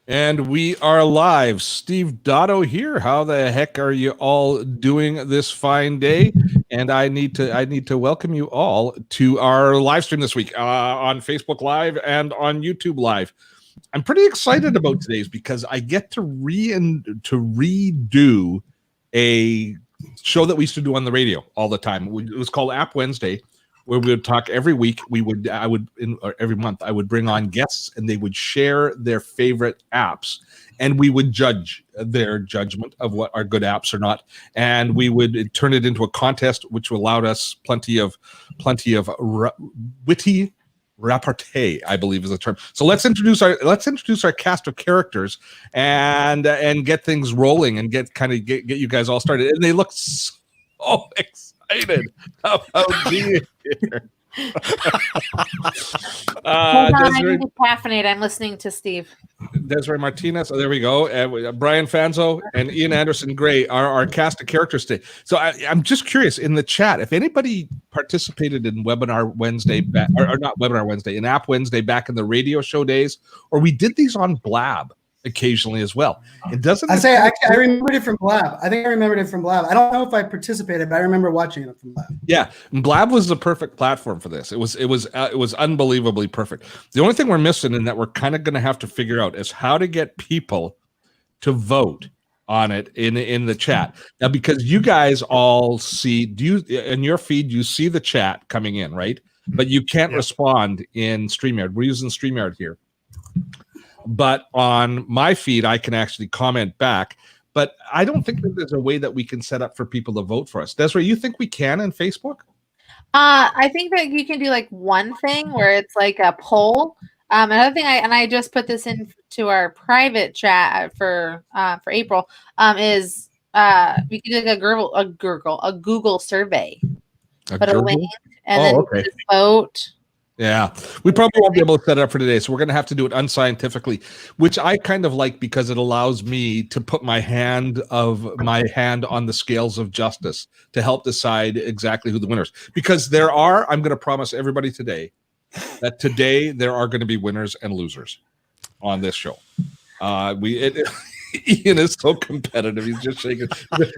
And we are live. Steve Dotto here. How the heck are you all doing this fine day? And I need to welcome you all to our live stream this week on Facebook Live and on YouTube Live. I'm pretty excited about today's because I get to redo a show that we used to do on the radio all the time. It was called App Wednesday, where we would talk every week. Every month I would bring on guests and they would share their favorite apps, and we would judge their judgment of what are good apps or not. And we would turn it into a contest, which allowed us plenty of witty repartee, I believe is the term. So let's introduce our cast of characters and get things rolling and get you guys all started. And they look so excited about being here. I need to caffeinate. I'm listening to Steve. Desiree Martinez. Oh, there we go. Brian Fanzo and Ian Anderson Gray are our cast of characters today. So I'm just curious in the chat if anybody participated in Webinar Wednesday, or not Webinar Wednesday, in App Wednesday back in the radio show days, or we did these on Blab occasionally as well. It doesn't. I remembered it from Blab. I think I remembered it from Blab. I don't know if I participated, but I remember watching it from Blab. Yeah, Blab was the perfect platform for this. It was unbelievably perfect. The only thing we're missing and that we're kind of going to have to figure out is how to get people to vote on it in the chat. Now, because you guys all see, in your feed you see the chat coming in, right? But you can't respond in StreamYard. We're using StreamYard here. But on my feed, I can actually comment back. But I don't think that there's a way that we can set up for people to vote for us. Desiree, you think we can in Facebook? I think that you can do like one thing where it's like a poll. Another thing, I just put this into our private chat for April. Is we can do like a Google survey. Put a link and then just vote. Yeah, we probably won't be able to set it up for today, so we're going to have to do it unscientifically, which I kind of like because it allows me to put my hand on the scales of justice to help decide exactly who the winners. Because I'm going to promise everybody today that today there are going to be winners and losers on this show. Ian is so competitive; he's just shaking.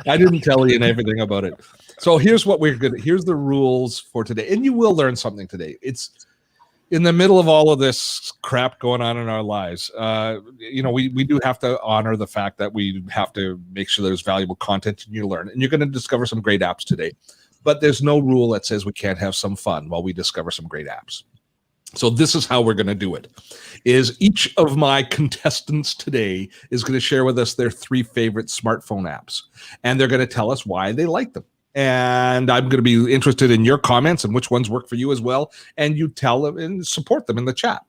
I didn't tell Ian everything about it. So here's the rules for today, and you will learn something today. It's in the middle of all of this crap going on in our lives. We do have to honor the fact that we have to make sure there's valuable content and you learn, and you're going to discover some great apps today. But there's no rule that says we can't have some fun while we discover some great apps. So this is how we're going to do it. Is each of my contestants today is going to share with us their 3 favorite smartphone apps, and they're going to tell us why they like them. And I'm going to be interested in your comments and which ones work for you as well. And you tell them and support them in the chat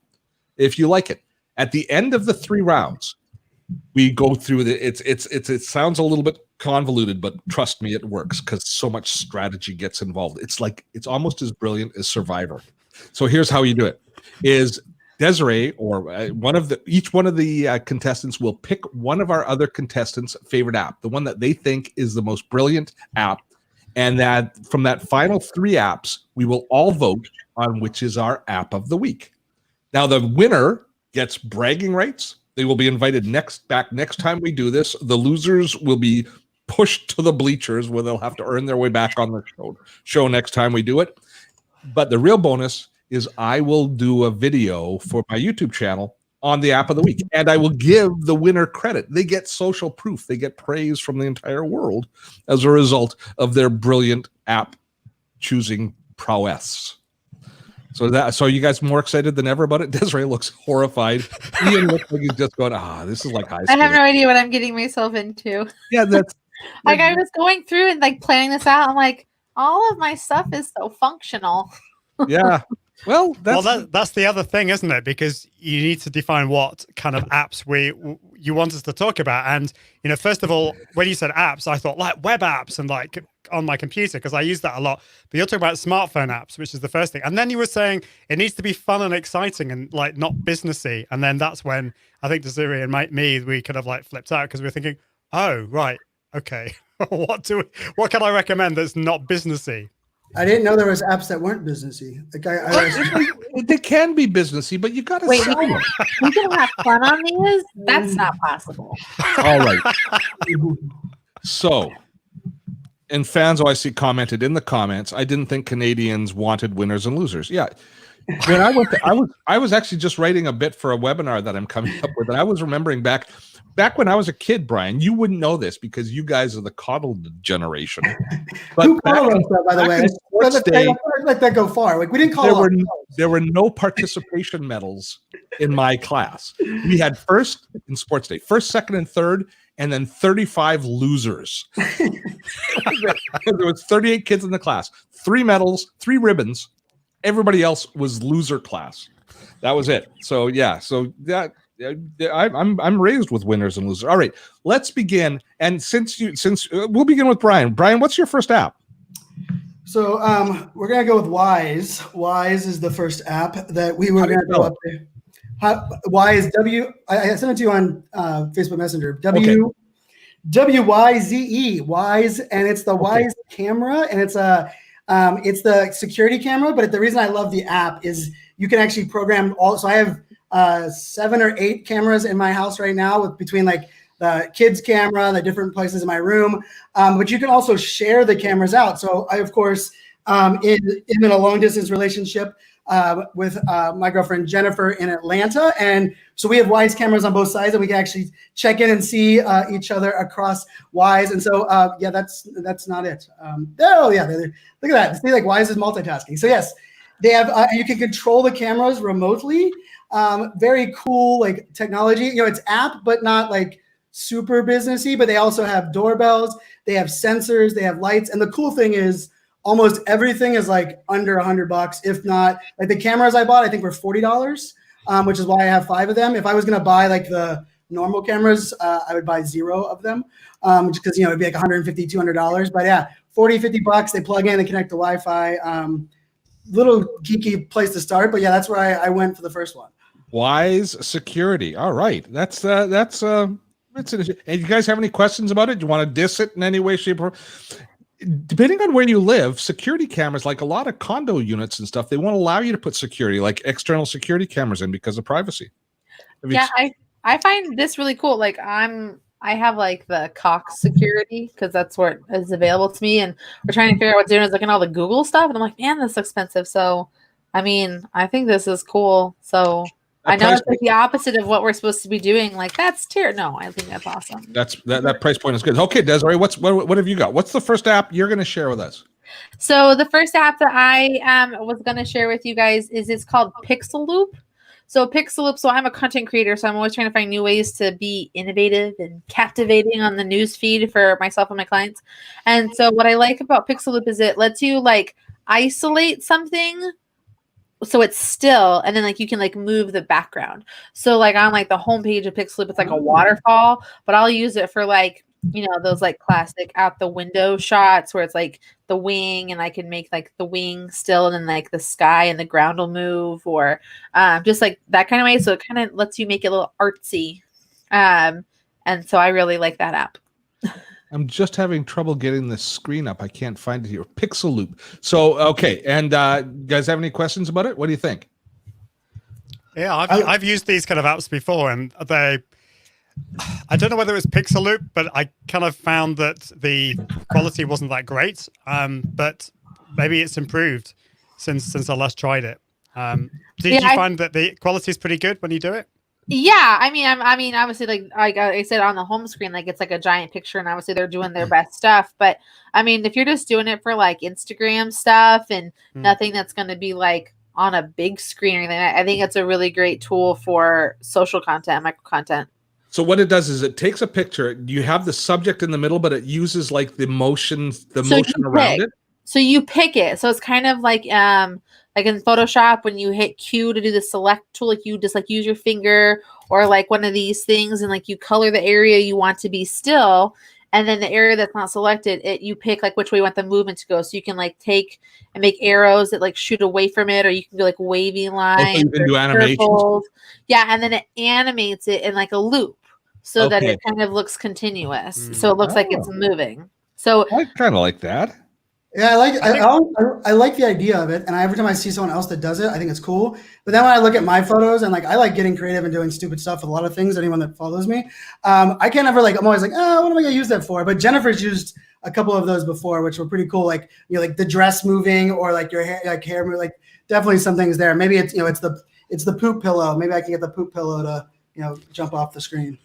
if you like it. At the end of the 3 rounds, we go through it sounds a little bit convoluted, but trust me, it works because so much strategy gets involved. It's almost as brilliant as Survivor. So here's how you do it: is Desiree or each one of the contestants will pick one of our other contestants' favorite app, the one that they think is the most brilliant app. And that from that final 3 apps, we will all vote on which is our app of the week. Now, the winner gets bragging rights. They will be invited next time we do this. The losers will be pushed to the bleachers where they'll have to earn their way back on the show next time we do it. But the real bonus is I will do a video for my YouTube channel on the app of the week, and I will give the winner credit. They get social proof. They get praise from the entire world as a result of their brilliant app choosing prowess. So are you guys more excited than ever about it? Desiree looks horrified. Ian looks like he's just going, this is like high school. I have no idea what I'm getting myself into. Yeah, that's like I was going through and like planning this out. I'm like, all of my stuff is so functional. Yeah. Well, that's the other thing, isn't it? Because you need to define what kind of apps you want us to talk about. And, first of all, when you said apps, I thought like web apps and like on my computer, because I use that a lot. But you're talking about smartphone apps, which is the first thing. And then you were saying it needs to be fun and exciting and like not businessy. And then that's when I think Desiree and me, we kind of like flipped out because we were thinking, oh, right, okay. What can I recommend that's not businessy? I didn't know there was apps that weren't businessy. Like They can be businessy, but you got to Wait, sell them. we can have fun on these? That's not possible. All right. So, and Fanzo, I see commented in the comments, I didn't think Canadians wanted winners and losers. Yeah. When I was actually just writing a bit for a webinar that I'm coming up with, and I was remembering back when I was a kid, Brian. You wouldn't know this because you guys are the coddled generation. But who called us that, by the way? Let that go far. Like we didn't call there were no participation medals in my class. We had first in sports day, first, second, and third, and then 35 losers. There was 38 kids in the class, 3 medals, 3 ribbons. Everybody else was loser class. That was it. So yeah, I'm raised with winners and losers. All right, let's begin. And since we'll begin with Brian. Brian, what's your first app? So we're gonna go with Wise. Wise is the first app that we were gonna go up there. Wise I sent it to you on Facebook Messenger. WYZE Wise, and it's the Wise camera, and it's the security camera. But the reason I love the app is you can actually program all. So I have 7 or 8 cameras in my house right now, between like the kids' camera, the different places in my room. But you can also share the cameras out. So I, of course, am in a long distance relationship with my girlfriend Jennifer in Atlanta, and so we have Wise cameras on both sides, and we can actually check in and see each other across Wise. And so yeah, that's not it. Oh yeah, look at that. See, like Wise is multitasking. So yes, they have. You can control the cameras remotely. Very cool, like technology. You know, it's app, but not like super businessy. But they also have doorbells. They have sensors. They have lights. And the cool thing is, almost everything is like under $100, if not. Like the cameras I bought, I think were $40, which is why I have 5 of them. If I was gonna buy like the normal cameras, I would buy 0 of them, just because it'd be like $150, $200. But yeah, $40-$50. They plug in, they connect to Wi-Fi. Little geeky place to start, but yeah, that's where I went for the first one. Wise security. All right, that's an issue. And you guys have any questions about it? Do you want to diss it in any way, shape, or depending on where you live, security cameras, like a lot of condo units and stuff, they won't allow you to put security, like external security cameras in because of privacy. I find this really cool. Like I have like the Cox security because that's what is available to me, and we're trying to figure out what doing is looking at all the Google stuff, and I'm like, man, that's expensive. So, I mean, I think this is cool. So I know it's like the opposite of what we're supposed to be doing. Like that's No, I think that's awesome. That price point is good. Okay, Desiree, what have you got? What's the first app you're going to share with us? So the first app that I was going to share with you guys is called Pixel. So I'm a content creator, so I'm always trying to find new ways to be innovative and captivating on the news feed for myself and my clients. And so what I like about Pixel is it lets you like isolate something so it's still, and then like you can like move the background. So like on like the homepage of Pixel, it's like a waterfall, but I'll use it for like, you know, those like classic out the window shots where it's like the wing, and I can make like the wing still, and then like the sky and the ground will move, or just like that kind of way. So it kind of lets you make it a little artsy. And so I really like that app. I'm just having trouble getting the screen up. I can't find it here. Pixel Loop. So, okay. And you guys have any questions about it? What do you think? Yeah, I've used these kind of apps before, and I don't know whether it's Pixel Loop, but I kind of found that the quality wasn't that great. But maybe it's improved since I last tried it. Did you find that the quality is pretty good when you do it? Yeah, I mean, obviously, like I said on the home screen, like it's like a giant picture, and obviously they're doing their best stuff. But I mean, if you're just doing it for like Instagram stuff and nothing that's going to be like on a big screen or anything, I think it's a really great tool for social content, micro content. So what it does is it takes a picture. You have the subject in the middle, but it uses like the motion around it. So you pick it. So it's kind of like in Photoshop when you hit Q to do the select tool, like you just like use your finger or like one of these things, and like you color the area you want to be still, and then the area that's not selected, you pick like which way you want the movement to go. So you can like take and make arrows that like shoot away from it, or you can do like wavy lines. You can do animations. Yeah, and then it animates it in like a loop so that it kind of looks continuous. So it looks like it's moving. So I kind of like that. Yeah, I like the idea of it, and every time I see someone else that does it, I think it's cool. But then when I look at my photos, and like I like getting creative and doing stupid stuff with a lot of things. Anyone that follows me, I can't ever I'm always like, oh, what am I gonna use that for? But Jennifer's used a couple of those before, which were pretty cool. Like like the dress moving, or like your hair move. Like definitely some things there. Maybe it's it's the poop pillow. Maybe I can get the poop pillow to jump off the screen.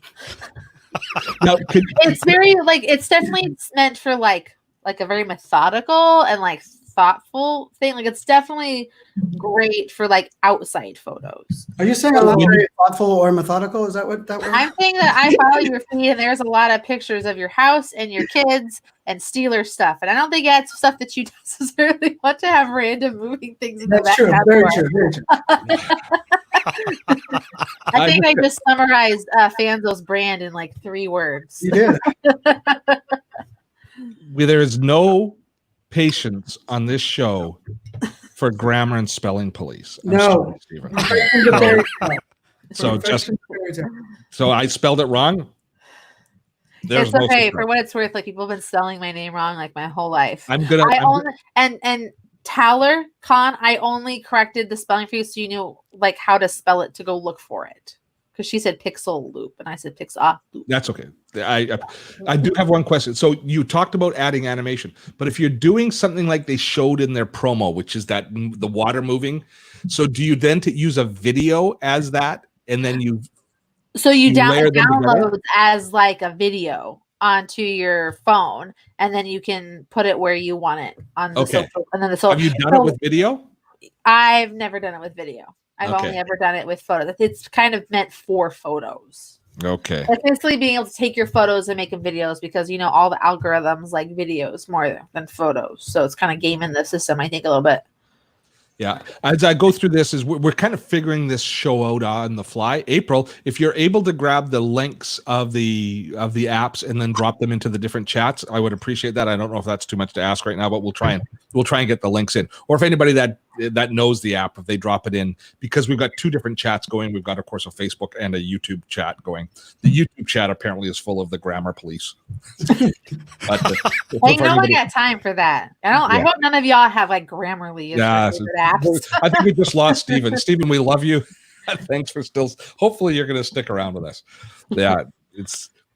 Now, it's very it's definitely meant for like a very methodical and thoughtful thing. Like it's definitely great for outside photos. Are you saying I'm not very thoughtful or methodical? Is that what that was? I'm saying that I follow your feed and there's a lot of pictures of your house and your kids and Steelers stuff. And I don't think that's stuff that you necessarily want to have random moving things in the background. Very true. Very true. I think I just summarized Fanzo's brand in 3 words. You did. There is no patience on this show for grammar and spelling police. No. So I spelled it wrong. It's okay. For what it's worth, people have been spelling my name wrong my whole life. And Tyler Khan, I only corrected the spelling for you so you knew how to spell it to go look for it. Because she said pixel loop and I said pixel loop. That's okay. I do have one question. So you talked about adding animation, but if you're doing something like they showed in their promo, which is the water moving, so do you then use a video as that, and then you download as a video onto your phone, and then you can put it where you want it on the social, and then the social. Have you done it with video? I've never done it with video. I've only ever done it with photos. It's kind of meant for photos. Okay. It's basically being able to take your photos and make them videos because all the algorithms like videos more than photos. So it's kind of gaming the system, I think, a little bit. Yeah. As I go through this, we're kind of figuring this show out on the fly. April, if you're able to grab the links of the apps and then drop them into the different chats, I would appreciate that. I don't know if that's too much to ask right now, but we'll try and get the links in. Or if anybody that knows the app, if they drop it in, because we've got 2 different chats going. We've got, of course, a Facebook and a YouTube chat going. The YouTube chat apparently is full of the grammar police. But, no one got time for that. I hope none of y'all have Grammarly. Apps. I think we just lost Steven. Steven, we love you. Thanks for still. Hopefully, you're going to stick around with us. Yeah,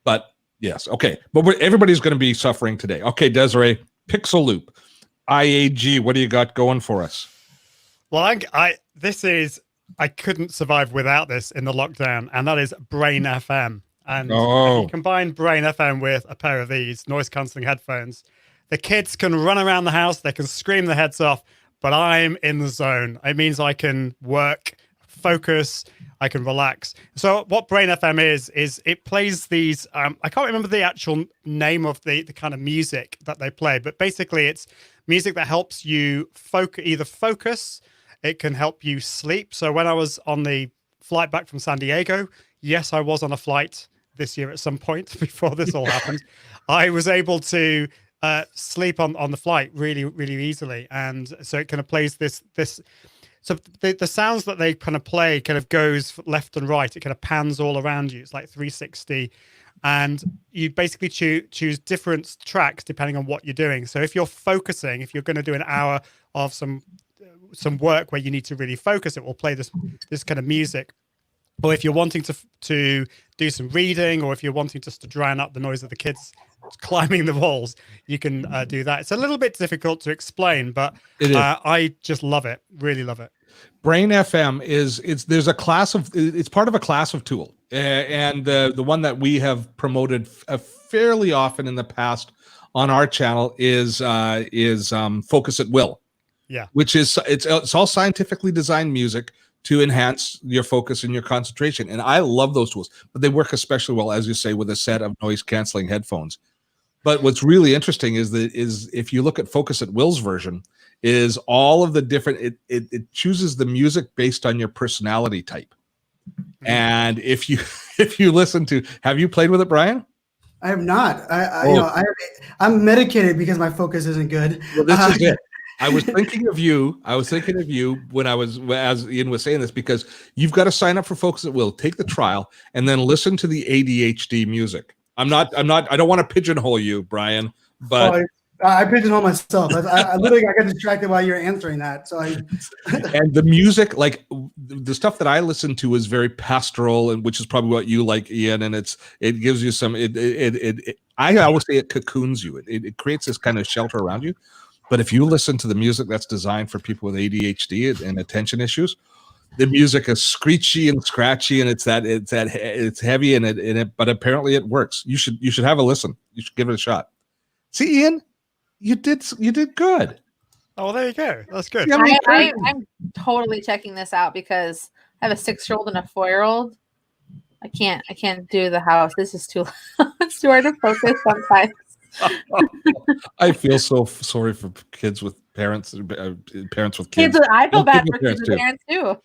but yes, okay. But everybody's going to be suffering today. Okay, Desiree, Pixel Loop, IAG. What do you got going for us? Well, I couldn't survive without this in the lockdown, and that is Brain FM. And if you combine Brain FM with a pair of these noise cancelling headphones, the kids can run around the house, they can scream their heads off, but I'm in the zone. It means I can work, focus, I can relax. So what Brain FM is it plays these, I can't remember the actual name of the kind of music that they play, but basically it's music that helps you focus, it can help you sleep. So when I was on the flight back from San Diego, yes, I was on a flight this year at some point before this all happened. I was able to sleep on the flight really, really easily. And so it kind of plays this. So the sounds that they kind of play kind of goes left and right. It kind of pans all around you. It's like 360. And you basically choose different tracks depending on what you're doing. So if you're focusing, if you're going to do an hour of some work where you need to really focus, it will play this kind of music. Or if you're wanting to do some reading, or if you're wanting just to drown out the noise of the kids climbing the walls, you can do that. It's a little bit difficult to explain, but I just love it. Really love it. Brain FM it's part of a class of tool, and the one that we have promoted fairly often in the past on our channel is Focus at Will. Yeah, which is it's all scientifically designed music to enhance your focus and your concentration. And I love those tools, but they work especially well, as you say, with a set of noise canceling headphones. But what's really interesting is if you look at Focus at Will's version, is all of the different, it chooses the music based on your personality type. And if you listen to, have you played with it, Brian? I have not. I'm medicated because my focus isn't good. Well, this is it. I was thinking of you when as Ian was saying this, because you've got to sign up for Focus at Will, take the trial, and then listen to the ADHD music. I don't want to pigeonhole you, Brian, but I pigeonhole myself. I literally got distracted while you're answering that. So and the music, like the stuff that I listen to, is very pastoral, and which is probably what you like, Ian. And it gives you some. I always say it cocoons you. It creates this kind of shelter around you. But if you listen to the music that's designed for people with ADHD and attention issues, the music is screechy and scratchy, and it's heavy, and but apparently it works. You should have a listen. You should give it a shot. See, Ian, you did good. Oh, well, there you go. That's good. Yeah, I'm totally checking this out because I have a 6-year-old and a 4-year-old. I can't do the house. This is too it's too hard to focus sometimes. I feel so sorry for kids with parents with kids. I feel bad for kids with parents too.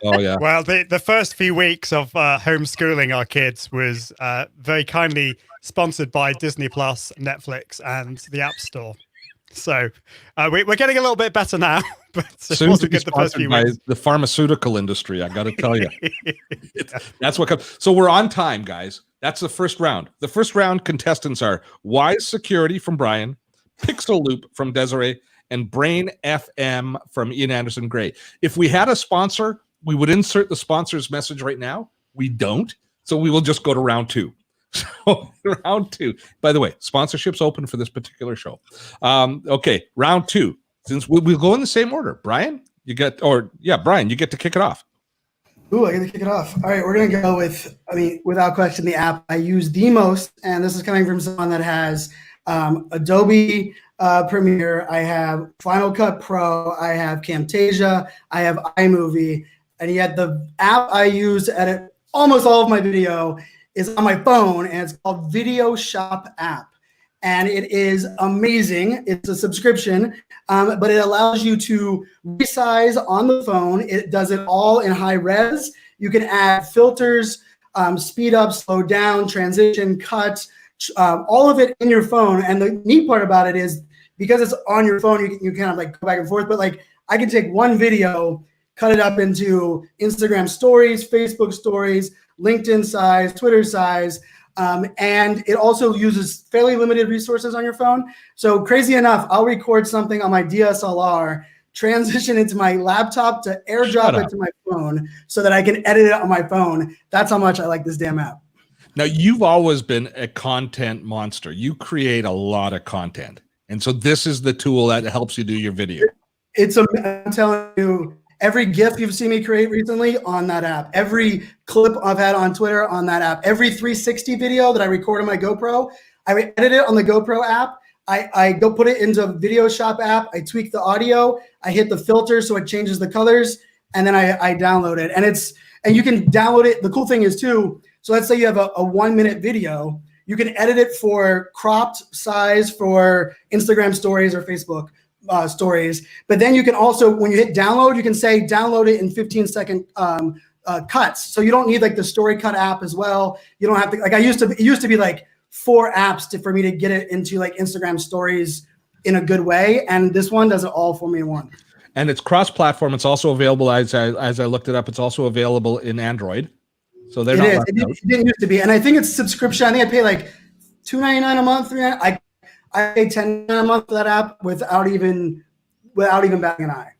Oh yeah. Well, the first few weeks of homeschooling our kids was very kindly sponsored by Disney Plus, Netflix, and the App Store. So we're getting a little bit better now, but soon to be sponsored by the pharmaceutical industry. I got to tell you, that's what comes. So we're on time, guys. That's the first round. The first round contestants are Wise Security from Brian, Pixel Loop from Desiree, and Brain FM from Ian Anderson Gray. If we had a sponsor, we would insert the sponsor's message right now. We don't, so we will just go to round 2. So round 2. By the way, sponsorship's open for this particular show. Okay, round 2. Since we'll go in the same order. Brian, Brian, you get to kick it off. Ooh, I get to kick it off. All right, we're going to go with, without question, the app I use the most, and this is coming from someone that has Adobe Premiere, I have Final Cut Pro, I have Camtasia, I have iMovie, and yet the app I use to edit almost all of my video is on my phone, and it's called Video Shop app. And it is amazing. It's a subscription, but it allows you to resize on the phone. It does it all in high res. You can add filters, speed up, slow down, transition, cut, all of it in your phone. And the neat part about it is because it's on your phone, you kind of like go back and forth. But like I can take one video, cut it up into Instagram stories, Facebook stories, LinkedIn size, Twitter size. And it also uses fairly limited resources on your phone. So crazy enough, I'll record something on my DSLR, transition it to my laptop to airdrop it to my phone so that I can edit it on my phone. That's how much I like this damn app. Now, you've always been a content monster. You create a lot of content. And so this is the tool that helps you do your video. I'm telling you, every GIF you've seen me create recently on that app, every clip I've had on Twitter on that app, every 360 video that I record on my GoPro, I edit it on the GoPro app. I go put it into Video Shop app. I tweak the audio. I hit the filter so it changes the colors, and then I download it. And you can download it. The cool thing is too, so let's say you have a 1-minute video. You can edit it for cropped size for Instagram stories or Facebook stories. But then you can also, when you hit download, you can say download it in 15-second cuts. So you don't need like the story cut app as well. You don't have to, like it used to be like 4 apps for me to get it into like Instagram stories in a good way. And this one does it all for me in one. And it's cross-platform. It's also available, as I looked it up, it's also available in Android. So they're not. It didn't used to be. And I think it's subscription. I think I pay like $2.99 a month, $3.99. I pay $10 a month for that app without even batting an eye.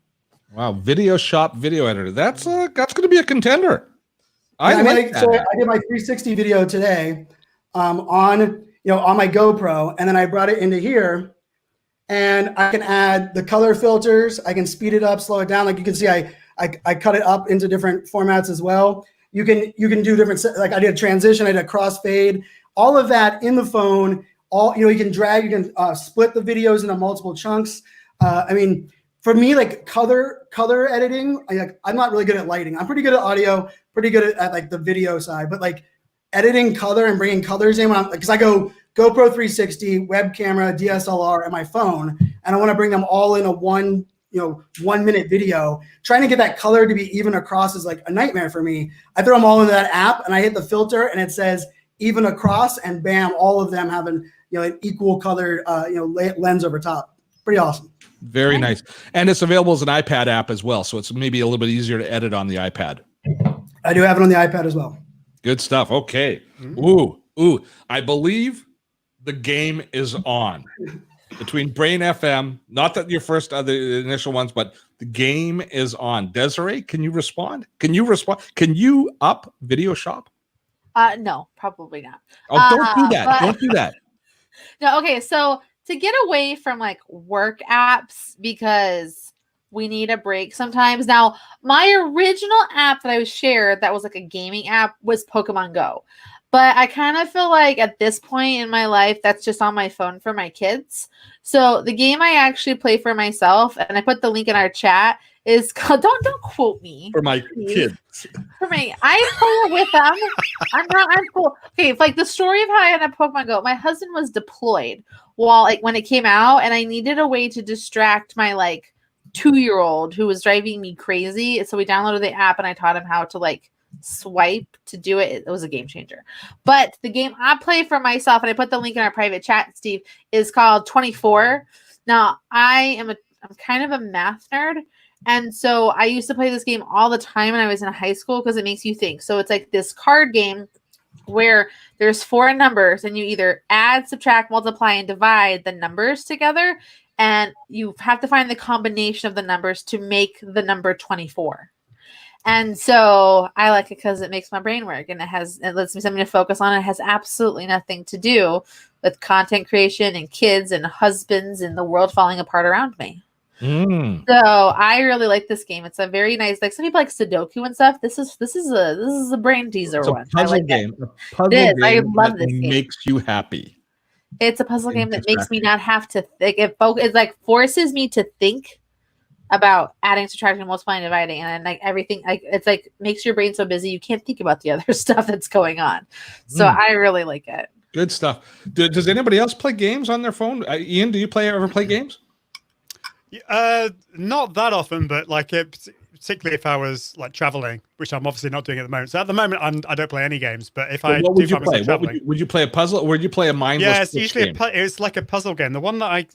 Wow, Video Shop video editor. That's going to be a contender. So I did my 360 video today on my GoPro, and then I brought it into here, and I can add the color filters. I can speed it up, slow it down. Like you can see, I cut it up into different formats as well. You can do different, like I did a transition, I did a crossfade, all of that in the phone. You can drag, you can split the videos into multiple chunks. For me, like color editing, I'm not really good at lighting. I'm pretty good at audio, pretty good at like the video side, but like editing color and bringing colors in because I go GoPro 360, web camera, DSLR, and my phone, and I want to bring them all in a 1 minute video. Trying to get that color to be even across is like a nightmare for me. I throw them all into that app, and I hit the filter, and it says even across, and bam, all of them have an equal colored lens over top. Pretty awesome. Very nice. And it's available as an iPad app as well, so it's maybe a little bit easier to edit on the iPad. I do have it on the iPad as well. Good stuff. Okay. Ooh. I believe the game is on. between Brain FM, not that your first other initial ones, but the game is on. Desiree, can you respond? Can you up Video Shop? No, probably not. Oh, don't do that. But- Don't do that. No, okay, so to get away from like work apps, because we need a break sometimes. Now, my original app that I shared that was like a gaming app was Pokemon Go. But I kind of feel like at this point in my life, that's just on my phone for my kids. So the game I actually play for myself, and I put the link in our chat, is called, don't quote me. For my please. kids. For me, I play with them. I'm cool. Okay, like the story of how I ended up Pokemon Go. My husband was deployed when it came out, and I needed a way to distract my like 2-year-old who was driving me crazy. So we downloaded the app, and I taught him how to like swipe to do it. It was a game changer. But the game I play for myself, and I put the link in our private chat, Steve, is called 24. Now I'm kind of a math nerd, and so I used to play this game all the time when I was in high school because it makes you think. So it's like this card game where there's 4 numbers, and you either add, subtract, multiply, and divide the numbers together, and you have to find the combination of the numbers to make the number 24. And so I like it because it makes my brain work, and it lets me something to focus on. It has absolutely nothing to do with content creation and kids and husbands and the world falling apart around me. So I really like this game. It's a very nice, like some people like Sudoku and stuff. This is a brain teaser It's a one. puzzle I like game. It. A puzzle It is. game I love that this game. makes you happy. It's a puzzle game that makes me not have to think. It like forces me to think about adding, subtracting, multiplying, dividing, and like everything. Like it's like makes your brain so busy you can't think about the other stuff that's going on. So I really like it. Good stuff. Does anybody else play games on their phone? Ian, do you ever play games? Not that often, but like particularly if I was like traveling, which I'm obviously not doing at the moment. So at the moment, I don't play any games. But if I what do would you find myself play? traveling, Would you play a puzzle, or would you play a mindless? yeah, it's Switch usually game? it's like a puzzle game. The one that I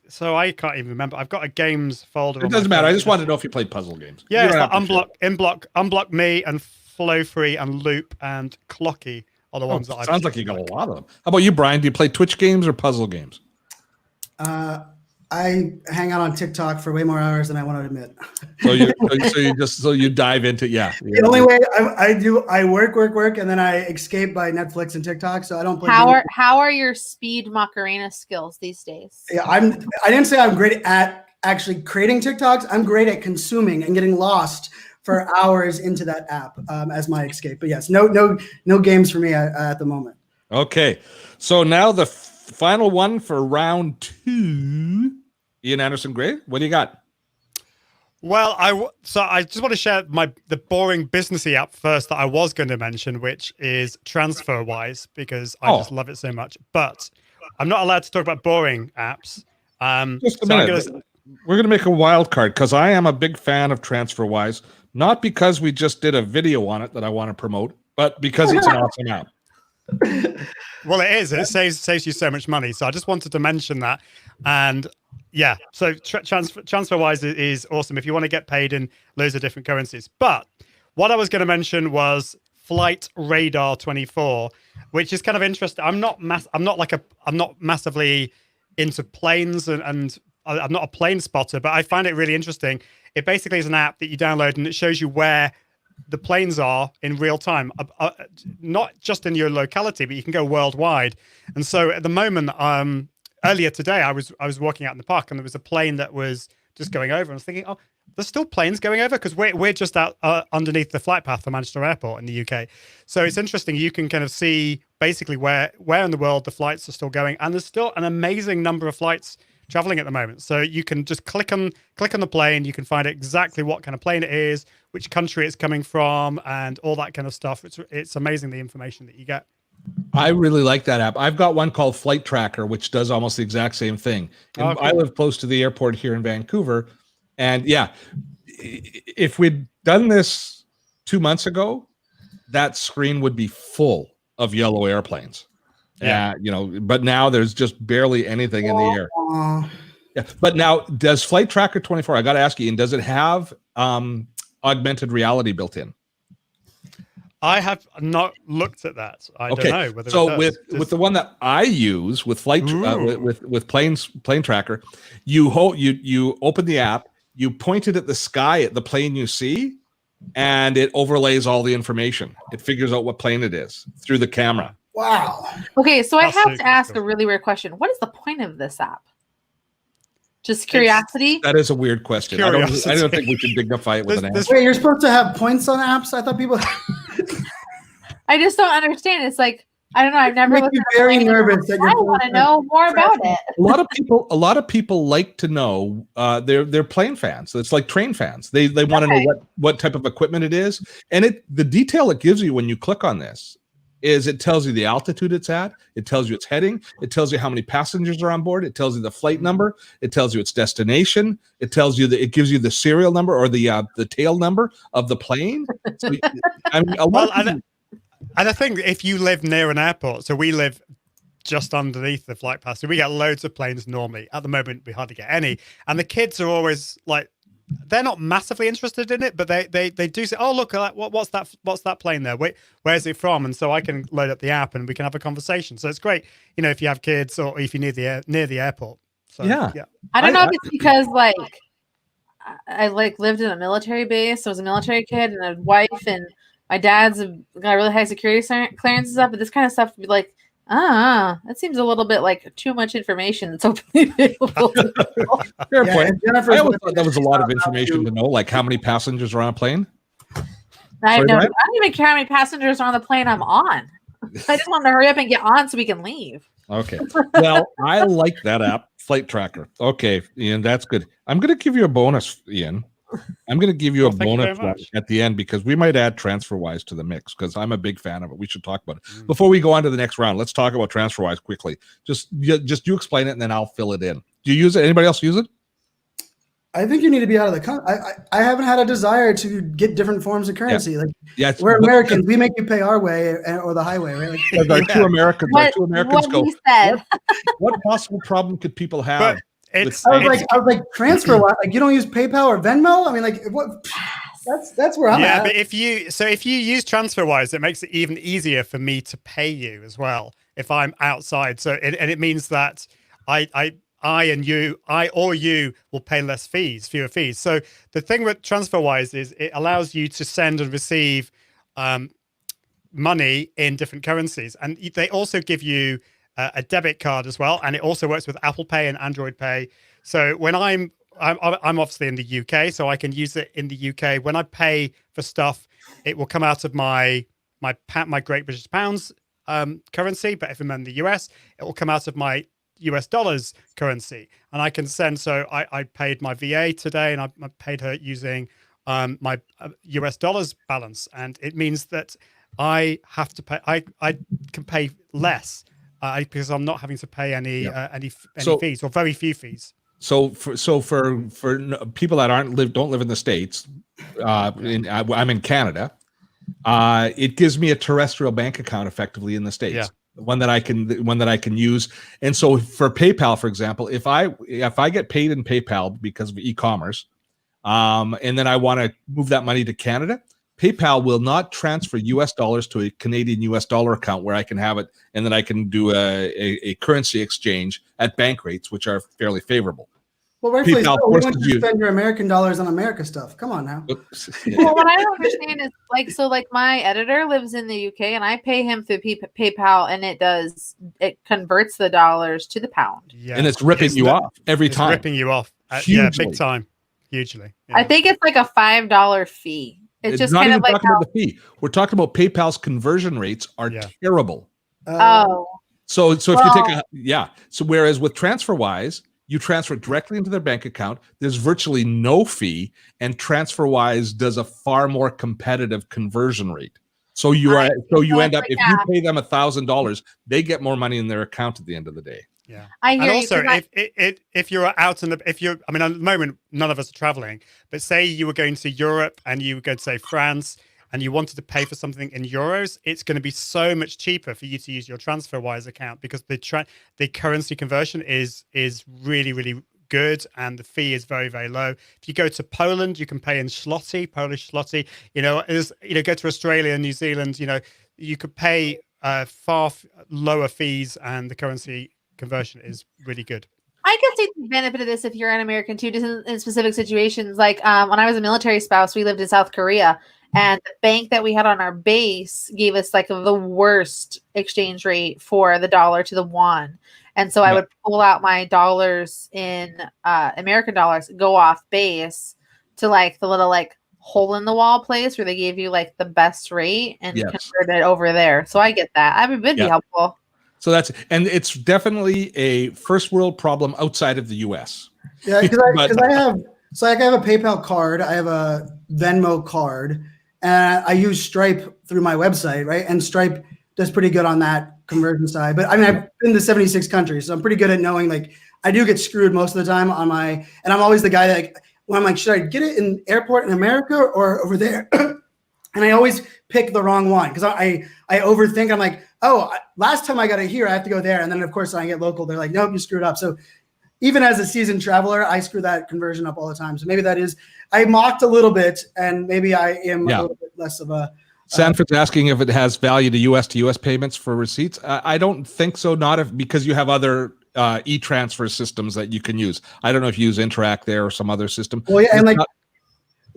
can't even remember. I've got a games folder. It doesn't matter. I just wanted to know if you played puzzle games. Yeah, You it's don't like have to Unblock Me, and Flow Free, and Loop, and Clocky are the ones that I've. Sounds like you got a lot of them. How about you, Brian? Do you play Twitch games or puzzle games? I hang out on TikTok for way more hours than I want to admit. So you dive into The only way I work, and then I escape by Netflix and TikTok. So I don't play. How are your speed Macarena skills these days? Yeah, I didn't say I'm great at actually creating TikToks. I'm great at consuming and getting lost for hours into that app as my escape. But yes, no games for me at the moment. Okay, so now the final one for round 2. Ian Anderson Gray, what do you got? Well, I just want to share the boring businessy app first that I was going to mention, which is TransferWise, because I just love it so much. But I'm not allowed to talk about boring apps. Just a minute. We're going to make a wild card because I am a big fan of TransferWise, not because we just did a video on it that I want to promote, but because it's an awesome app. Well, it is. It saves you so much money. So I just wanted to mention that. And yeah, so TransferWise is awesome if you want to get paid in loads of different currencies. But what I was going to mention was Flight Radar 24, which is kind of interesting. I'm not massively into planes, and I'm not a plane spotter, but I find it really interesting. It basically is an app that you download, and it shows you where the planes are in real time, not just in your locality, but you can go worldwide. And so at the moment, earlier today, I was walking out in the park, and there was a plane that was just going over. And I was thinking, oh, there's still planes going over, because we're just out underneath the flight path for Manchester Airport in the UK. So it's interesting. You can kind of see basically where in the world the flights are still going, and there's still an amazing number of flights traveling at the moment. So you can just click on the plane. You can find exactly what kind of plane it is, which country it's coming from, and all that kind of stuff. It's amazing the information that you get. I really like that app. I've got one called Flight Tracker, which does almost the exact same thing. And I live close to the airport here in Vancouver. And yeah, if we'd done this 2 months ago, that screen would be full of yellow airplanes. Yeah, but now there's just barely anything in the air. Yeah. But now, does Flight Tracker 24, I got to ask you, and does it have augmented reality built in? I have not looked at that. I don't know whether so it does. with the one that I use with with plane tracker, you open the app, you point it at the sky at the plane you see, and it overlays all the information. It figures out what plane it is through the camera. Wow. Okay, so I That's have super to ask cool. a really weird question. What is the point of this app? Just curiosity? That is a weird question. I don't think we should dignify it with an answer. Wait, you're supposed to have points on apps? I thought people I just don't understand. It's like, I don't know. I've never make looked you at very it. nervous that I want to know more about it. A lot of people like to know. They're plane fans. It's like train fans. They want to know what type of equipment it is, and the detail it gives you when you click on this is it tells you the altitude it's at, it tells you its heading, it tells you how many passengers are on board, it tells you the flight number, it tells you its destination, it tells you it gives you the serial number or the tail number of the plane. So, I mean, and I think if you live near an airport, so we live just underneath the flight path, so we get loads of planes normally. At the moment, we hardly get any, and the kids are always like, they're not massively interested in it, but they do say, "Oh, look, what's that plane there? Where's it from?" And so I can load up the app and we can have a conversation. So it's great, if you have kids or if you're near the airport. So, yeah. I don't know if it's because I lived in a military base. So I was a military kid and a wife, and my dad's got really high security clearance and stuff. But this kind of stuff would be like, that seems a little bit like too much information that's openly available. Fair point. I always thought that was a lot of information to know, like how many passengers are on a plane. I don't even care how many passengers are on the plane I'm on. I just want to hurry up and get on so we can leave. Okay. Well, I like that app, Flight Tracker. Okay, Ian, that's good. I'm going to give you a bonus, Ian. I'm going to give you a bonus at the end because we might add TransferWise to the mix because I'm a big fan of it. We should talk about it. Before we go on to the next round, let's talk about TransferWise quickly. Just you explain it and then I'll fill it in. Do you use it? Anybody else use it? I think you need to be out of the country. I haven't had a desire to get different forms of currency. We're Americans. We make you pay our way or the highway, right? Two Americans go. What possible problem could people have? I was like, TransferWise. Like, you don't use PayPal or Venmo? I mean, like, what? That's where I'm at. Yeah, but if you use TransferWise, it makes it even easier for me to pay you as well if I'm outside. So it means that I or you will pay fewer fees. So the thing with TransferWise is it allows you to send and receive money in different currencies, and they also give you a debit card as well, and it also works with Apple Pay and Android Pay. So when I'm obviously in the UK, so I can use it in the UK. When I pay for stuff, it will come out of my Great British Pounds currency, but if I'm in the US, it will come out of my US dollars currency, and I can send. So I paid my VA today, and I paid her using my US dollars balance, and it means that I have to pay. I can pay less. Because I'm not having to pay any fees or very few fees. So for people that don't live in the States, I'm in Canada. It gives me a terrestrial bank account effectively in the States. Yeah. One that I can use. And so for PayPal, for example, if I get paid in PayPal because of e-commerce, and then I want to move that money to Canada, PayPal will not transfer US dollars to a Canadian US dollar account where I can have it, and then I can do a currency exchange at bank rates, which are fairly favorable. Well, rightfully so. We want you to spend your American dollars on America stuff. Come on now. Well, what I don't understand is my editor lives in the UK, and I pay him through PayPal, and it converts the dollars to the pound. Yeah, and it's ripping you off every time. Ripping you off. Yeah, big time. Hugely. Yeah. I think it's like a $5 fee. It's just not kind even of like talking about the fee. We're talking about PayPal's conversion rates are terrible. So if you take so whereas with TransferWise, you transfer directly into their bank account, there's virtually no fee, and TransferWise does a far more competitive conversion rate. So you end up, if you pay them $1,000, they get more money in their account at the end of the day. Yeah. I hear and also, you, if you're out at the moment, none of us are traveling, but say you were going to Europe and you were going to say France and you wanted to pay for something in euros, it's going to be so much cheaper for you to use your TransferWise account because the currency conversion is really, really good, and the fee is very, very low. If you go to Poland, you can pay in zloty, Polish zloty. Go to Australia and New Zealand, you could pay far lower fees, and the currency conversion is really good. I can see the benefit of this if you're an American too, just in specific situations. Like when I was a military spouse, we lived in South Korea, and the bank that we had on our base gave us like the worst exchange rate for the dollar to the won. And so I would pull out my dollars in American dollars, go off base to like the little like hole in the wall place where they gave you like the best rate and convert it over there. So I get that. I mean, it'd be helpful. So and it's definitely a first world problem outside of the US. Yeah, because I have a PayPal card, I have a Venmo card, and I use Stripe through my website, right? And Stripe does pretty good on that conversion side. But I mean, I've been to 76 countries, so I'm pretty good at knowing, like, I do get screwed most of the time and I'm always the guy that, like, when I'm like, should I get it in airport in America or over there? And I always pick the wrong one because I overthink. I'm like, oh, last time I got it here, I have to go there. And then, of course, when I get local, they're like, nope, you screwed up. So even as a seasoned traveler, I screw that conversion up all the time. So maybe I mocked a little bit, and maybe I am a little bit less of a. Sanford's asking if it has value to US payments for receipts. I don't think so. Because you have other e-transfer systems that you can use. I don't know if you use Interact there or some other system. Well, yeah,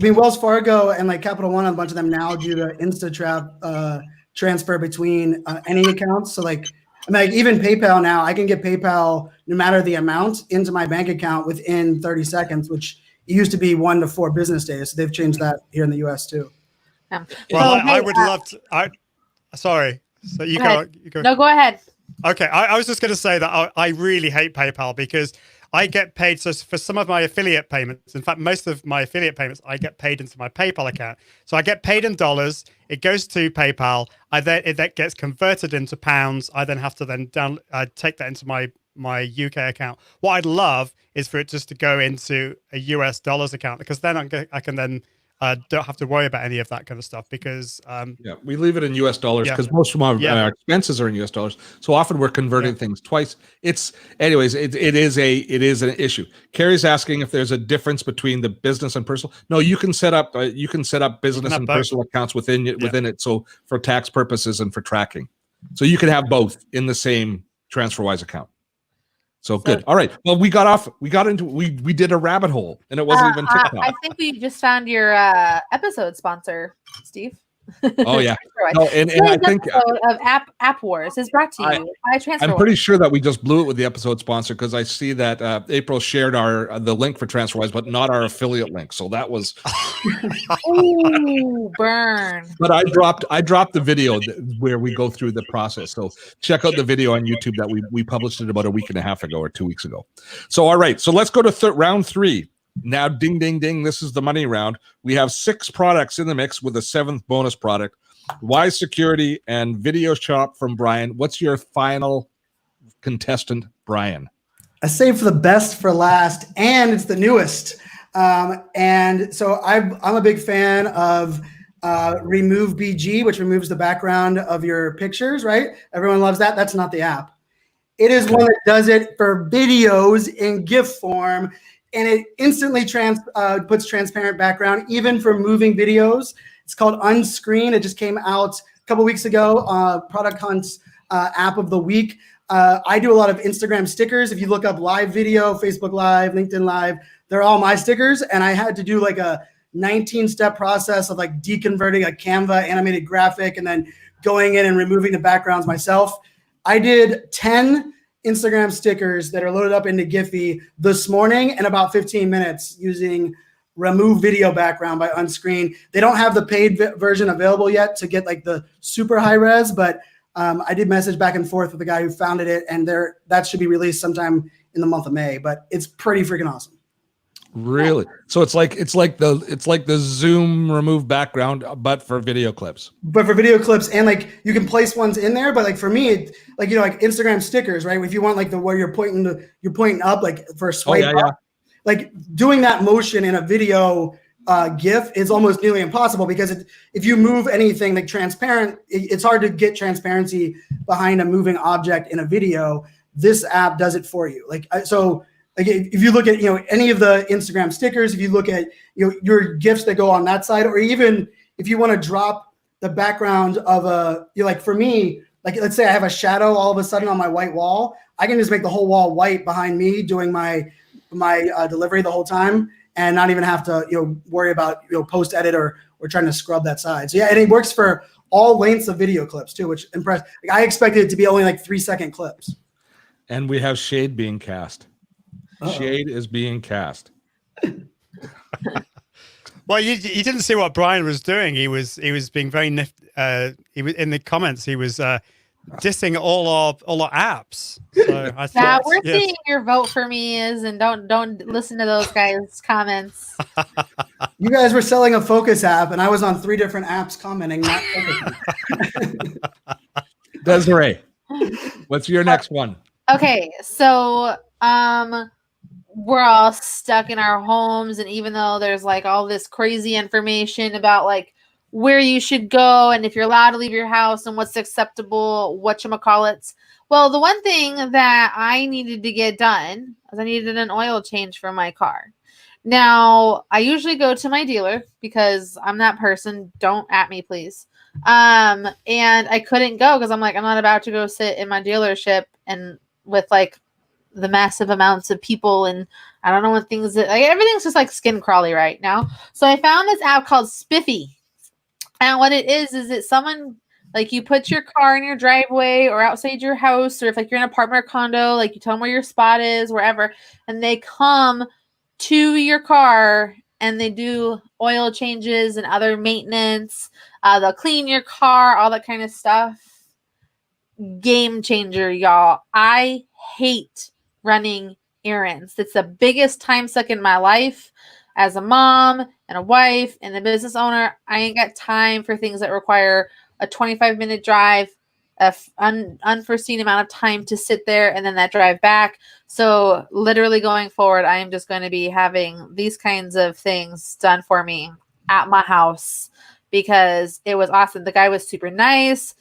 and Wells Fargo and like Capital One, a bunch of them now do the InstaTrap transfer between any accounts. So like even PayPal now, I can get PayPal no matter the amount into my bank account within 30 seconds, which it used to be 1 to 4 business days. So they've changed that here in the US too. Yeah. Well, I would love to. Sorry. So you go. No, go ahead. Okay, I was just going to say that I really hate PayPal because I get paid. So for some of my affiliate payments, in fact, most of my affiliate payments, I get paid into my PayPal account. So I get paid in dollars. It goes to PayPal. It then gets converted into pounds. I then have to take that into my UK account. What I'd love is for it just to go into a US dollars account, because then I can then don't have to worry about any of that kind of stuff, because we leave it in US dollars because most of our expenses are in US dollars. So often we're converting things twice. It is an issue. Carrie's asking if there's a difference between the business and personal. No, you can set up business and personal accounts within it. So for tax purposes and for tracking, so you can have both in the same TransferWise account. So good. All right. Well, we did a rabbit hole, and it wasn't even TikTok. I think we just found your episode sponsor, Steve. Oh yeah. And I think of App Wars is brought to you by TransferWise. I'm pretty sure that we just blew it with the episode sponsor, because I see that April shared the link for TransferWise, but not our affiliate link. So that was ooh, burn. But I dropped the video where we go through the process. So check out the video on YouTube that we published it about a week and a half ago or 2 weeks ago. So all right, so let's go to round 3. Now, ding, ding, ding. This is the money round. We have 6 products in the mix with a 7th bonus product. Wise Security and Video Shop from Brian. What's your final contestant, Brian? I saved for the best for last, and it's the newest. And so I'm a big fan of Remove BG, which removes the background of your pictures, right? Everyone loves that. That's not the app. It is one that does it for videos in GIF form. And it instantly puts transparent background, even for moving videos. It's called Unscreen. It just came out a couple weeks ago. Product Hunt's app of the week. I do a lot of Instagram stickers. If you look up live video, Facebook Live, LinkedIn Live, they're all my stickers. And I had to do like a 19-step process of like deconverting a Canva animated graphic and then going in and removing the backgrounds myself. I did 10 Instagram stickers that are loaded up into Giphy this morning in about 15 minutes using Remove Video Background by Unscreen. They don't have the paid version available yet to get like the super high res, but I did message back and forth with the guy who founded it, and that should be released sometime in the month of May. But it's pretty freaking awesome. Really? So it's like the Zoom remove background, but for video clips. But for video clips, and like you can place ones in there. But like for me, like like Instagram stickers, right? If you want like where you're pointing up, like for a swipe up, like doing that motion in a video GIF is almost nearly impossible, because if you move anything like transparent, it's hard to get transparency behind a moving object in a video. This app does it for you. like if you look at, any of the Instagram stickers, if you look at, your GIFs that go on that side, or even if you want to drop the background of like for me, like let's say I have a shadow all of a sudden on my white wall, I can just make the whole wall white behind me doing my delivery the whole time and not even have to, worry about, post edit or trying to scrub that side. So yeah, and it works for all lengths of video clips too, which impressed. Like, I expected it to be only like 3-second clips. And we have shade being cast. Uh-oh. Shade is being cast. Well, you didn't see what Brian was doing. He was being very he was in the comments. He was dissing all our apps. So I thought, we're seeing your vote for me is, and don't listen to those guys' comments. You guys were selling a Focus app, and I was on 3 different apps commenting. Not Focus. Desiree, what's your next one? Okay, so we're all stuck in our homes, and even though there's like all this crazy information about like where you should go and if you're allowed to leave your house and what's acceptable, whatchamacallits. Well, the one thing that I needed to get done is I needed an oil change for my car. Now, I usually go to my dealer because I'm that person. Don't at me, please. And I couldn't go because I'm not about to go sit in my dealership and with like the massive amounts of people, and I don't know what things that, like, everything's just like skin crawly right now. So I found this app called Spiffy. And what it is it's someone, like, you put your car in your driveway or outside your house, or if like you're in an apartment or condo, like you tell them where your spot is, wherever, and they come to your car and they do oil changes and other maintenance. They'll clean your car, all that kind of stuff. Game changer, y'all. I hate running errands. It's the biggest time suck in my life. As a mom and a wife and a business owner, I ain't got time for things that require a 25-minute drive, unforeseen amount of time to sit there, and then that drive back. So literally going forward, I am just going to be having these kinds of things done for me at my house because it was awesome. The guy was super nice.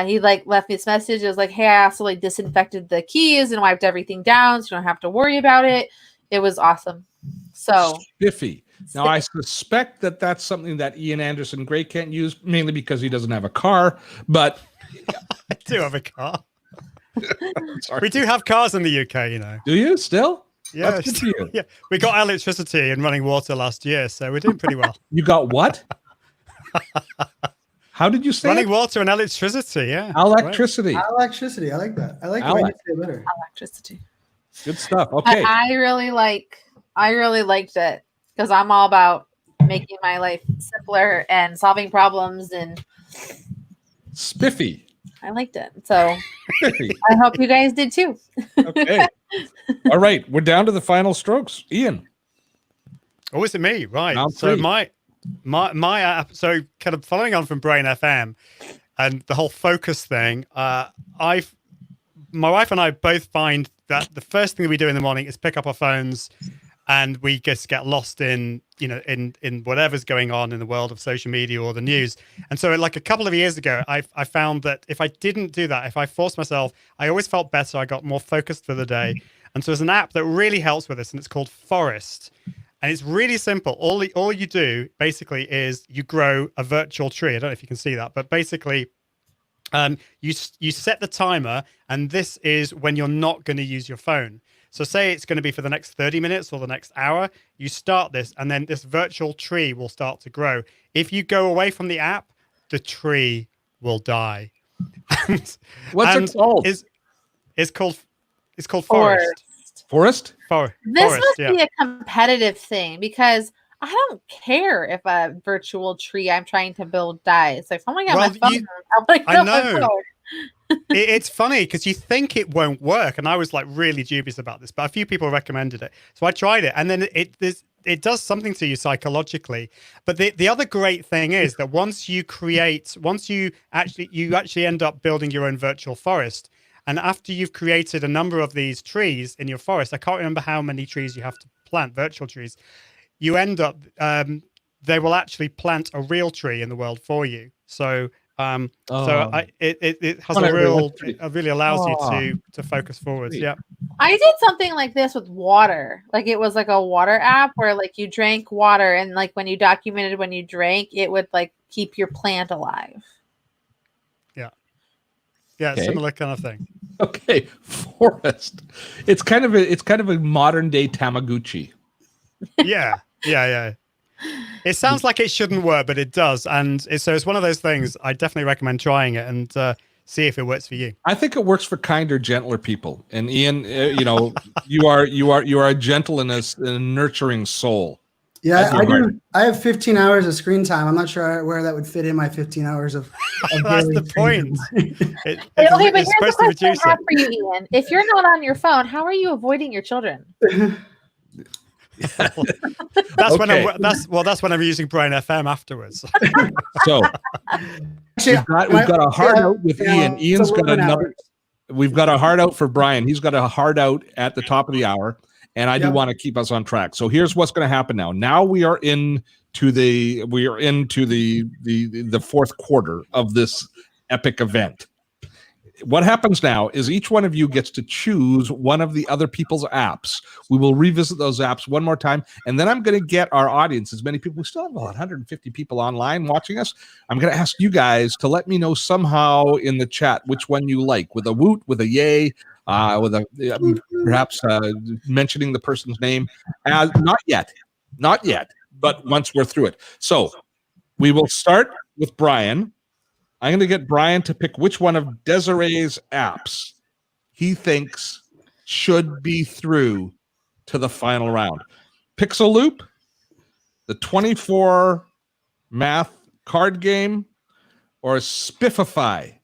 He like left me this message. It was like, hey, I also like disinfected the keys and wiped everything down, so you don't have to worry about it. It was awesome. So Spiffy. Now, I suspect that that's something that Ian Anderson Gray can't use, mainly because he doesn't have a car. But I do have a car. We do have cars in the UK, Do you still? Yeah, That's good for you. Yeah. We got electricity and running water last year, so we're doing pretty well. You got what? How did you say running it? water and electricity? Yeah, Electricity. Right. Electricity. I like that. I like the way you say it better. Electricity. Good stuff. Okay. I really liked it because I'm all about making my life simpler and solving problems, and Spiffy. I liked it. So I hope you guys did too. Okay. All right. We're down to the final strokes. Ian. Oh, is it me? Right. Round So three. my app. So kind of following on from Brain FM and the whole focus thing. My wife and I both find that the first thing that we do in the morning is pick up our phones, and we just get lost in whatever's going on in the world of social media or the news. And so like a couple of years ago, I found that if I didn't do that, if I forced myself, I always felt better. I got more focused for the day. And so there's an app that really helps with this, and it's called Forest. And it's really simple. All you do basically is you grow a virtual tree. I don't know if you can see that, but basically you set the timer, and this is when you're not going to use your phone. So say it's going to be for the next 30 minutes or the next hour, you start this, and then this virtual tree will start to grow. If you go away from the app, the tree will die. What's it called? It's called Forest. Forest? This must be a competitive thing because I don't care if a virtual tree I'm trying to build dies. Like, oh my god, my phone. I know. It's funny because you think it won't work, and I was like really dubious about this, but a few people recommended it, so I tried it, and then it does something to you psychologically. But the other great thing is that once you actually end up building your own virtual forest, and after you've created a number of these trees in your forest, I can't remember how many trees you have to plant, virtual trees, you end up they will actually plant a real tree in the world for you. So it has it really allows you to focus forwards. Yeah. I did something like this with water. Like it was like a water app where like you drank water and like when you documented when you drank, it would like keep your plant alive. Yeah, Okay. similar kind of thing. Okay, Forrest. It's kind of a modern day Tamagotchi. Yeah. It sounds like it shouldn't work, but it does, and so it's one of those things. I definitely recommend trying it and see if it works for you. I think it works for kinder, gentler people. And Ian, you are a gentle and a nurturing soul. Yeah, I do. I have 15 hours of screen time. I'm not sure where that would fit in my 15 hours of That's the point. Okay, but here's the question I have for you, Ian. If you're not on your phone, how are you avoiding your children? That's when I'm using Brain FM afterwards. So we've got a hard out with Ian. Ian's got another. We've got a hard out for Brian. He's got a hard out at the top of the hour. And I do want to keep us on track. So here's what's going to happen now. Now we are into the fourth quarter of this epic event. What happens now is each one of you gets to choose one of the other people's apps. We will revisit those apps one more time, and then I'm going to get our audience, as many people. We still have about 150 people online watching us. I'm going to ask you guys to let me know somehow in the chat which one you like, with a woot, with a yay, with a perhaps mentioning the person's name. Not yet, but once we're through it. So we will start with Brian. I'm going to get Brian to pick which one of Desiree's apps he thinks should be through to the final round. Pixel Loop, the 24 math card game, or Spiffify?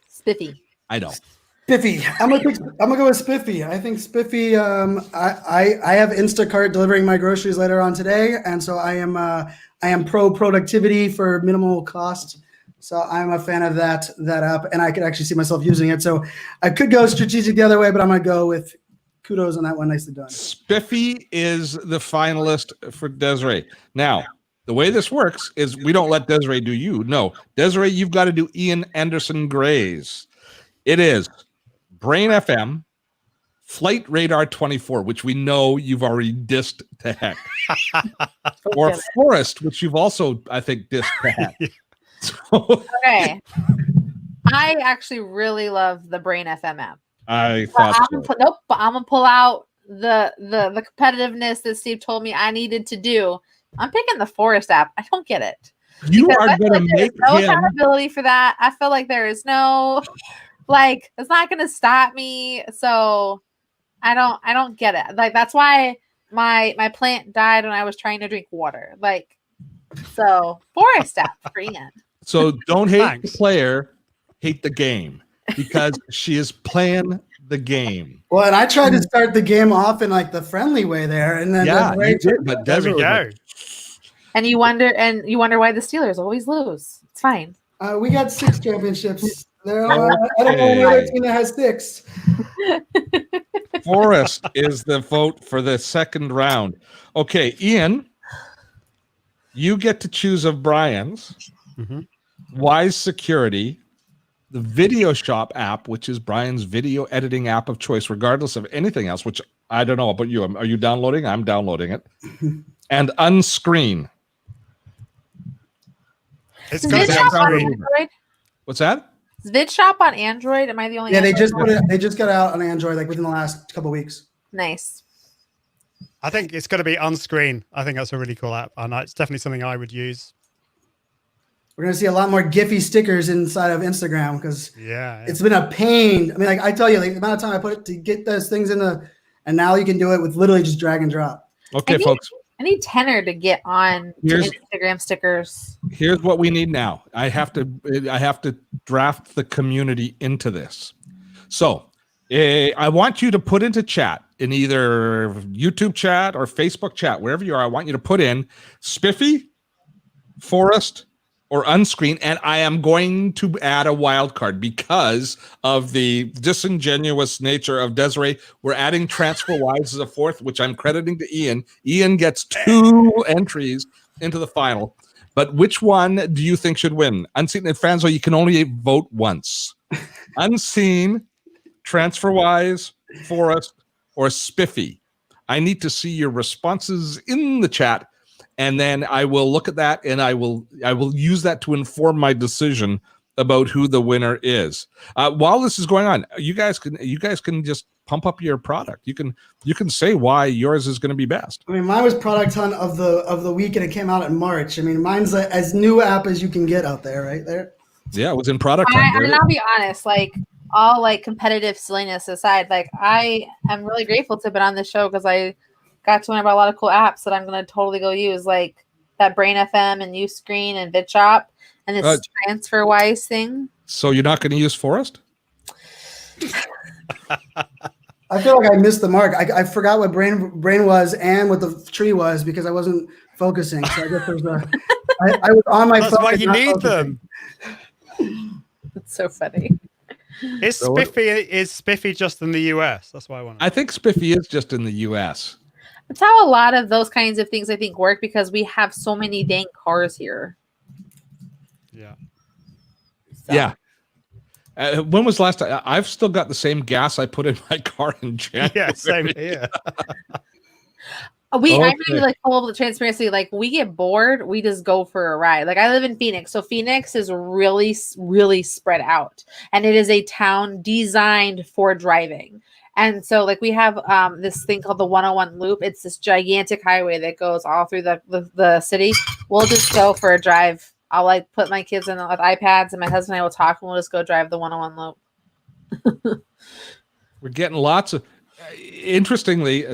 Spiffy. I don't. Spiffy. I'm gonna go with Spiffy. I think Spiffy. I have Instacart delivering my groceries later on today, and so I am pro productivity for minimal cost. So I'm a fan of that app, and I could actually see myself using it. So I could go strategic the other way, but I'm gonna go with kudos on that one. Nicely done. Spiffy is the finalist for Desiree. Now, the way this works is we don't let Desiree do you. No, Desiree, you've got to do Ian Anderson Gray's. It is Brain FM, Flight Radar 24, which we know you've already dissed to heck, or Forest, which you've also, I think, dissed to heck. Okay. I actually really love the Brain FM app. I thought but I'm gonna pull out the competitiveness that Steve told me I needed to do. I'm picking the Forest app. I don't get it. You are going to make no him accountability for that. I feel like there is no it's not going to stop me. So I don't get it. Like that's why my plant died when I was trying to drink water. So Forest app for Ian. So don't hate the player, hate the game, because she is playing the game. Well, and I tried to start the game off in the friendly way there, and then you did, but there we go. And you wonder why the Steelers always lose. It's fine. We got 6 championships. I don't know another team that has 6. Forrest is the vote for the second round. Okay, Ian, you get to choose of Brian's. Mm-hmm. Wise Security, the Video Shop app, which is Brian's video editing app of choice, regardless of anything else, which I don't know about you. Are you downloading? I'm downloading it. And Unscreen. It's VidShop on Android? What's that? Is VidShop on Android? Am I the only? Yeah, they just got out on Android within the last couple of weeks. Nice. I think it's going to be Unscreen. I think that's a really cool app, and it's definitely something I would use. We're going to see a lot more Giphy stickers inside of Instagram because it's been a pain. I mean, I tell you, the amount of time I put to get those things and now you can do it with literally just drag and drop. Okay, folks. I need Tenor to get on to Instagram stickers. Here's what we need now. I have to draft the community into this. So I want you to put into chat, in either YouTube chat or Facebook chat, wherever you are, I want you to put in Spiffy, Forest, or Unscreen, and I am going to add a wild card because of the disingenuous nature of Desiree. We're adding TransferWise as a fourth, which I'm crediting to Ian. Ian gets 2 entries into the final. But which one do you think should win? Unseen and Fanzo, you can only vote once. Unseen, TransferWise, Forest, or spiffy. I need to see your responses in the chat, and then I will look at that, and I will use that to inform my decision about who the winner is. While this is going on, you guys can just pump up your product. You can say why yours is going to be best. I mean, mine was product hunt of the week, and it came out in March. I mean, mine's as new app as you can get out there, right there. Yeah, it was in product hunt. I mean, I'll be honest, like all like competitive silliness aside, like I am really grateful to have been on this show because I got to learn about a lot of cool apps that I'm going to totally go use, like that Brain FM and Uscreen and VidShop and this TransferWise thing. So you're not going to use Forest? I feel like I missed the mark. I forgot what brain was and what the tree was because I wasn't focusing. So I guess there's I was on my phone. That's why you need them. That's so funny. Is Spiffy just in the US? That's why I want to know. I think Spiffy is just in the US. That's how a lot of those kinds of things I think work because we have so many dang cars here. Yeah. So. Yeah. When was last time? I've still got the same gas I put in my car in January. Yeah, same here. I'm gonna be like full of transparency. Like we get bored, we just go for a ride. Like I live in Phoenix, so Phoenix is really, really spread out, and it is a town designed for driving. And so, like we have this thing called the 101 Loop. It's this gigantic highway that goes all through the city. We'll just go for a drive. I'll like put my kids in with iPads, and my husband and I will talk, and we'll just go drive the 101 Loop. We're getting lots of. Interestingly,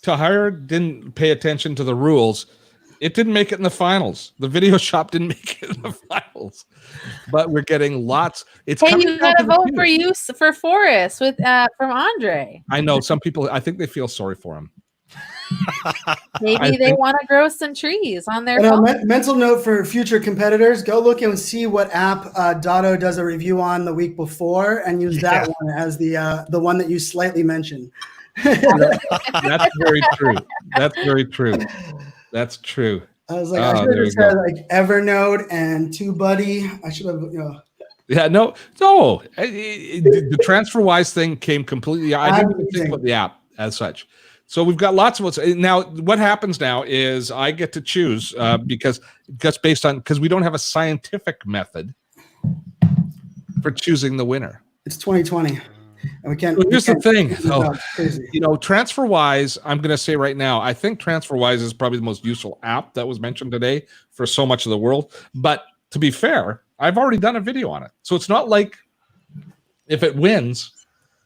Tahir didn't pay attention to the rules. It didn't make it in the finals. The video shop didn't make it in the finals. But we're getting lots. It's hey, you gotta vote for Forrest with from Andre. I know some people. I think they feel sorry for him. Maybe they want to grow some trees on their phone. Mental note for future competitors: go look and see what app Dotto does a review on the week before, and use that one as the one that you slightly mentioned. That's very true. That's very true. That's true. I was like, I should have said like Evernote and TubeBuddy. I should have, Yeah, no. The TransferWise thing came completely. I didn't even think about the app as such. So we've got lots of what's now. What happens now is I get to choose because we don't have a scientific method for choosing the winner. It's 2020. And we can't. Here's the thing, though. TransferWise, I'm going to say right now, I think TransferWise is probably the most useful app that was mentioned today for so much of the world. But to be fair, I've already done a video on it. So it's not like if it wins,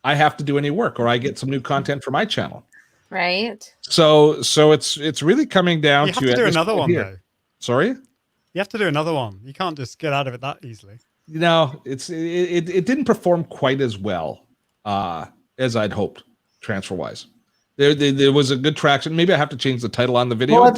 I have to do any work or I get some new content for my channel. Right. So it's really coming down to do another one though. Sorry? You have to do another one. You can't just get out of it that easily. No, it didn't perform quite as well as I'd hoped, TransferWise. There was a good traction. Maybe I have to change the title on the video. Well,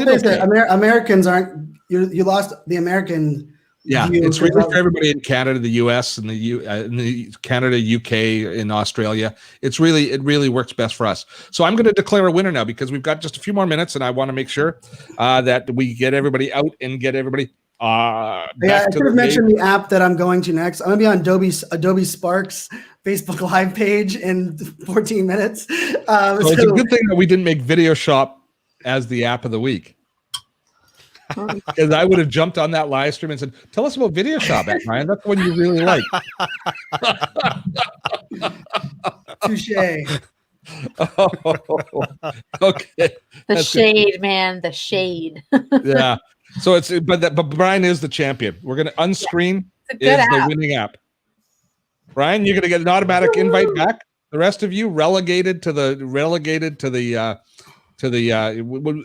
Americans aren't. You lost the American. Yeah, it's really for everybody in Canada, the US, and the Canada, UK, in Australia. It really works best for us. So I'm going to declare a winner now because we've got just a few more minutes, and I want to make sure that we get everybody out and get everybody. I should have mentioned the app that I'm going to next. I'm going to be on Adobe Sparks Facebook Live page in 14 minutes. So it's a good thing that we didn't make Video Shop as the app of the week. Because I would have jumped on that live stream and said, "Tell us about Video Shop, Ryan. That's the one you really like." Touche. Oh, okay. The shade, man. The shade. Yeah. So but Brian is the champion. We're going to unscreen the winning app. Brian, you're going to get an automatic invite back. The rest of you relegated to the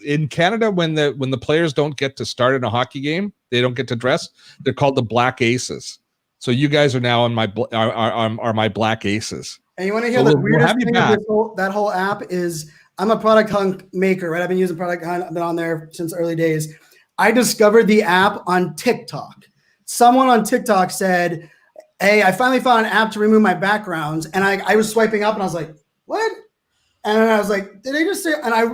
in Canada when the players don't get to start in a hockey game, they don't get to dress. They're called the Black Aces. So you guys are now on my Black Aces. And you want to hear the weirdest thing of that whole app is I'm a product hunt maker, right? I've been using product hunt. I've been on there since early days. I discovered the app on TikTok. Someone on TikTok said, "Hey, I finally found an app to remove my backgrounds." And I was swiping up and I was like, "What?" And I was like, "Did I just say?" And I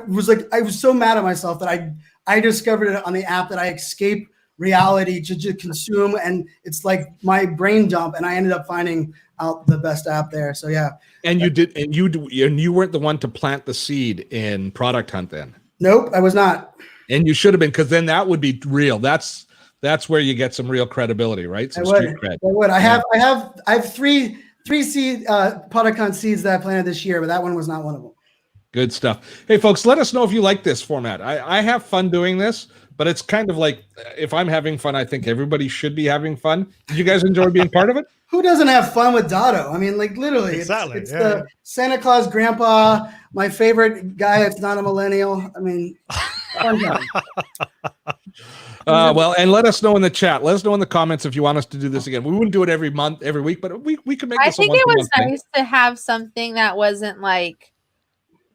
was so mad at myself that I discovered it on the app that I escape reality to just consume, and it's like my brain dump, and I ended up finding out the best app there. So yeah. And you weren't the one to plant the seed in Product Hunt then. Nope, I was not. And you should have been, because then that would be real. That's where you get some real credibility, right? Some street cred. I would. I have three seed Product Hunt seeds that I planted this year, but that one was not one of them. Good stuff. Hey, folks, let us know if you like this format. I have fun doing this, but it's kind of like, if I'm having fun, I think everybody should be having fun. Did you guys enjoy being part of it? Who doesn't have fun with Dotto? I mean, like literally, Exactly, it's the Santa Claus grandpa, my favorite guy. It's not a millennial. I mean, fun time. Well, and let us know in the chat. Let us know in the comments if you want us to do this again. We wouldn't do it every month, every week, but we could make this. I think it was nice to have something that wasn't like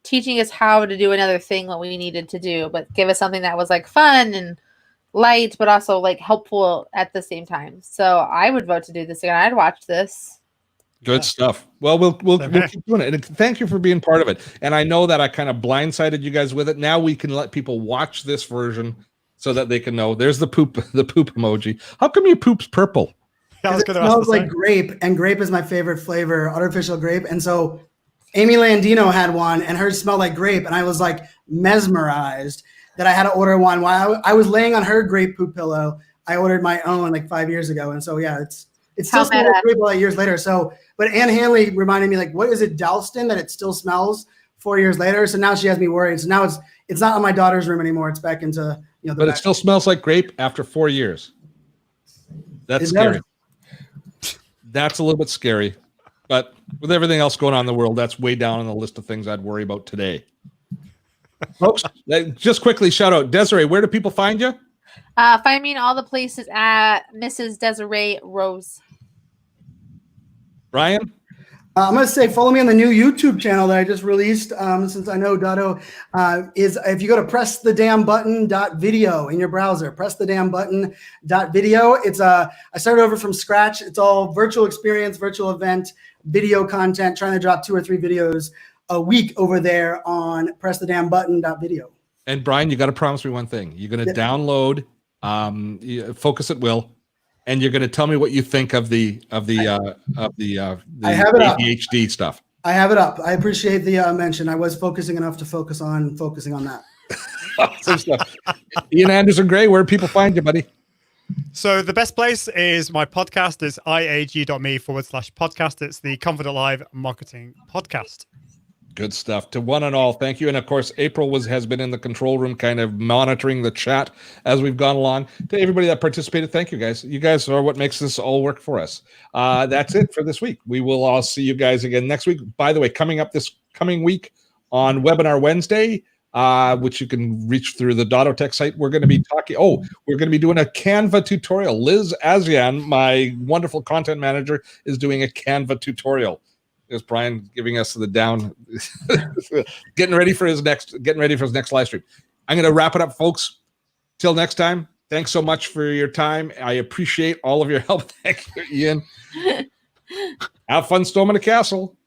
teaching us how to do another thing what we needed to do, but give us something that was like fun and light, but also like helpful at the same time. So I would vote to do this again. I'd watch this. Good stuff. Well, we'll keep doing it. And thank you for being part of it. And I know that I kind of blindsided you guys with it. Now we can let people watch this version so that they can know. There's the poop emoji. How come your poop's purple? It smells like grape, and grape is my favorite flavor, artificial grape. And so Amy Landino had one, and hers smelled like grape, and I was like mesmerized that I had to order one. While I was laying on her grape poop pillow, I ordered my own like 5 years ago, and so yeah, it's still smells like grape all that years later. So, but Anne Hanley reminded me, like, what is it, Dalston, that it still smells 4 years later? So now she has me worried. So now it's not in my daughter's room anymore. It's back into but it still smells like grape after 4 years. That's scary. That's a little bit scary. But with everything else going on in the world, that's way down on the list of things I'd worry about today. Folks, just quickly shout out Desiree. Where do people find you? Find me in all the places at Mrs. Desiree Rose. Brian? I'm going to say follow me on the new YouTube channel that I just released. Since I know Dotto is, if you go to pressthedamnbutton.video in your browser, pressthedamnbutton.video. It's I started over from scratch. It's all virtual experience, virtual event, video content, trying to drop 2 or 3 videos a week over there on pressthedamnbutton.video. And Brian, you got to promise me one thing. You're going to download Focus at Will, and you're going to tell me what you think of the ADHD stuff. I have it up. I appreciate the mention. I was focusing enough to focus on that. Awesome stuff. Ian Anderson Gray, where do people find you, buddy? So the best place is my podcast. It's iag.me/podcast. It's the Confident Live Marketing Podcast. Good stuff. To one and all, thank you. And of course, April has been in the control room, kind of monitoring the chat as we've gone along. To everybody that participated, thank you guys. You guys are what makes this all work for us. That's it for this week. We will all see you guys again next week. By the way, coming up this coming week on Webinar Wednesday, which you can reach through the Dotto Tech site, we're going to be talking. We're going to be doing a Canva tutorial. Liz Azian, my wonderful content manager, is doing a Canva tutorial. There's Brian giving us the down, getting ready for his next live stream. I'm going to wrap it up, folks. Till next time. Thanks so much for your time. I appreciate all of your help. Thank you, Ian. Have fun storming the castle.